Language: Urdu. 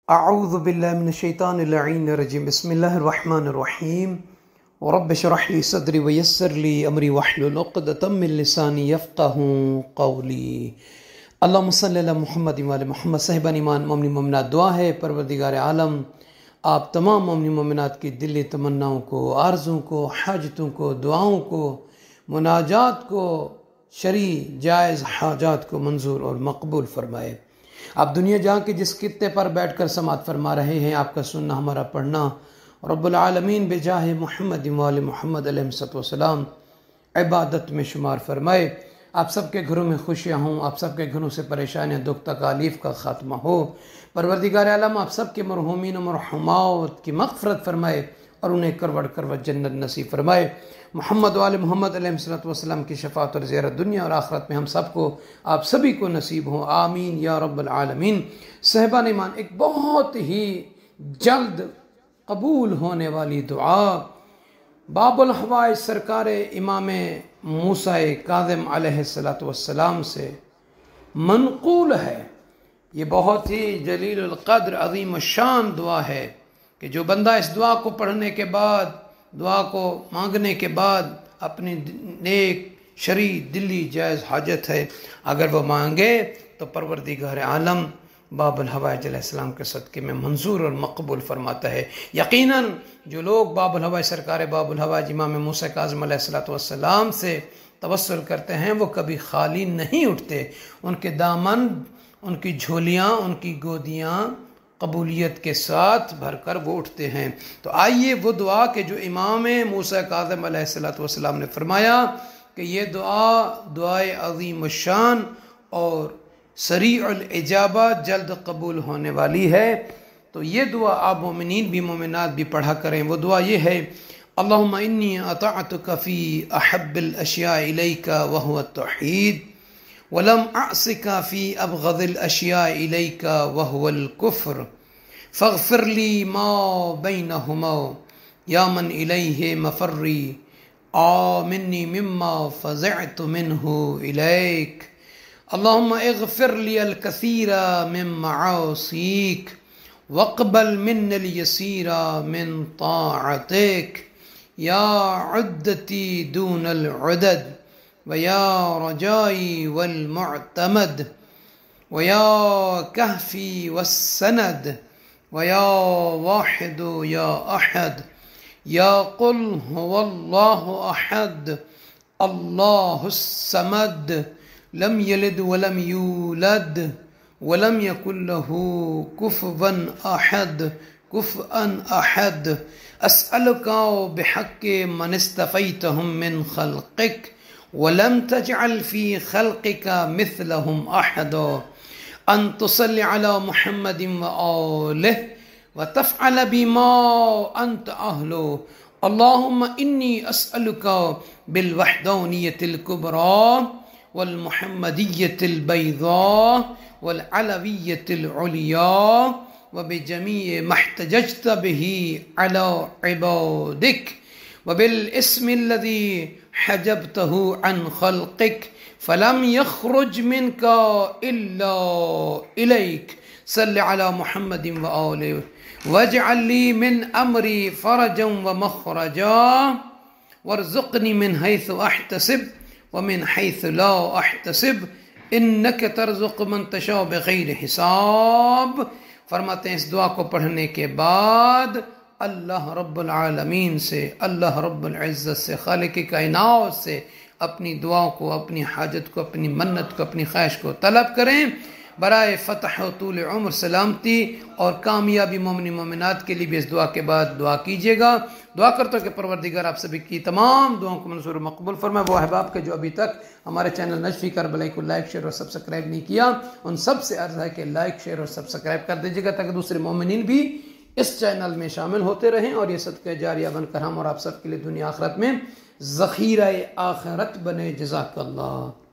اعوذ باللہ من الشیطان اللعین الرجیم بسم اللہ الرحمن الرحیم رب اشرح لی صدری ویسر لی امری واحلل عقدۃ من لسانی یفقہوا قولی۔ اللہم صلی علی محمد وعلی محمد۔ صاحبان ایمان مومنین مومنات، دعا ہے پروردگار عالم آپ تمام مومنین مومنات کی دلی تمناؤں کو، آرزوں کو، حاجتوں کو، دعاؤں کو، مناجات کو، شرعی جائز حاجات کو منظور اور مقبول فرمائے۔ آپ دنیا جہاں کے جس خطے پر بیٹھ کر سماعت فرما رہے ہیں، آپ کا سننا ہمارا پڑھنا رب العالمین بجاہ محمد وآل محمد علیہ السلام عبادت میں شمار فرمائے۔ آپ سب کے گھروں میں خوشیاں ہوں، آپ سب کے گھروں سے پریشانیاں، دکھ تکالیف کا خاتمہ ہو۔ پروردگار عالم آپ سب کے مرحومین و مرحومات کی مغفرت فرمائے اور انہیں کروڑ کروڑ جنت نصیب فرمائے۔ محمد وآل محمد علیہ السلام کی شفاعت اور زیارت دنیا اور آخرت میں ہم سب کو، آپ سبھی کو نصیب ہوں، آمین یا رب العالمین۔ صاحبان ایمان، ایک بہت ہی جلد قبول ہونے والی دعا باب الحوائج سرکار امام موسیٰ کاظم علیہ السلام سے منقول ہے۔ یہ بہت ہی جلیل القدر عظیم الشان دعا ہے کہ جو بندہ اس دعا کو پڑھنے کے بعد، دعا کو مانگنے کے بعد اپنی نیک شرعی دلی جائز حاجت ہے اگر وہ مانگے تو پروردگار عالم باب الحوائج علیہ السلام کے صدقے میں منظور اور مقبول فرماتا ہے۔ یقیناً جو لوگ باب الحوائج سرکار باب الحوائج امام موسیٰ کاظم علیہ السلام سے توسل کرتے ہیں وہ کبھی خالی نہیں اٹھتے، ان کے دامن، ان کی جھولیاں، ان کی گودیاں قبولیت کے ساتھ بھر کر وہ اٹھتے ہیں۔ تو آئیے وہ دعا کہ جو امام موسیٰ کاظم علیہ السلام نے فرمایا کہ یہ دعائے عظیم الشان اور سریع الاجابہ جلد قبول ہونے والی ہے، تو یہ دعا آپ مومنین بھی مومنات بھی پڑھا کریں۔ وہ دعا یہ ہے: اللہم انی اطعتک فی احب الاشیاء الیک وہو التوحید ولم اعصک فی ابغض الاشیاء الیک وہو الکفر فاغفر لی ما بینہما یا من الیہ مفری آمنی مما فزعت منہ الیک۔ اللہم اغفر لی الکثیر من معاصیک واقبل من الیسیر من طاعتک یا عدتی دون العدد ویا رجائی والمعتمد ویا کہفی والسند ویا واحد یا احد یا قل هو اللہ احد اللہ الصمد لم یلد ولم یولد ولم یکن له کفوا احد احد اسألک بحق من استفیتهم من خلقک ولم تجعل في خلقك مثلهم احد ان تصلي على محمد وآله وتفعل بما انت اهله اللهم اني اسألك بالوحدانية الكبرى والمحمدية البيضاء والعلوية العليا وبجميع ما احتججت به على عبادك وبالاسم الذي حجبته عن خلقك فلم يخرج منك إلا إليك صل على محمد وآله واجعل لي من أمري فرجا ومخرجا وارزقني من حيث أحتسب ومن حيث لا أحتسب إنك ترزق من تشاء بغير حساب۔ فرماتے ہیں اس دعا کو پڑھنے کے بعد اللہ رب العالمین سے، اللہ رب العزت سے، خالق کائنات سے اپنی دعاؤں کو، اپنی حاجت کو، اپنی منت کو، اپنی خواہش کو طلب کریں۔ برائے فتح و طول عمر، سلامتی اور کامیابی مومنین مومنات کے لیے بھی اس دعا کے بعد دعا کیجیے گا۔ دعا کرتا ہوں کہ پروردگار آپ سبھی کی تمام دعاؤں کو منظور و مقبول فرمائے۔ وہ احباب کے جو ابھی تک ہمارے چینل نجفی کربلائی کو لائک، شیئر اور سبسکرائب نہیں کیا، ان سب سے عرض ہے کہ لائک، شیئر اور سبسکرائب کر دیجیے گا تاکہ دوسرے مومنین بھی اس چینل میں شامل ہوتے رہیں اور یہ صدقہ جاریہ بن کر ہم اور آپ سب کے لیے دنیا آخرت میں ذخیرہ آخرت بنے۔ جزاک اللہ۔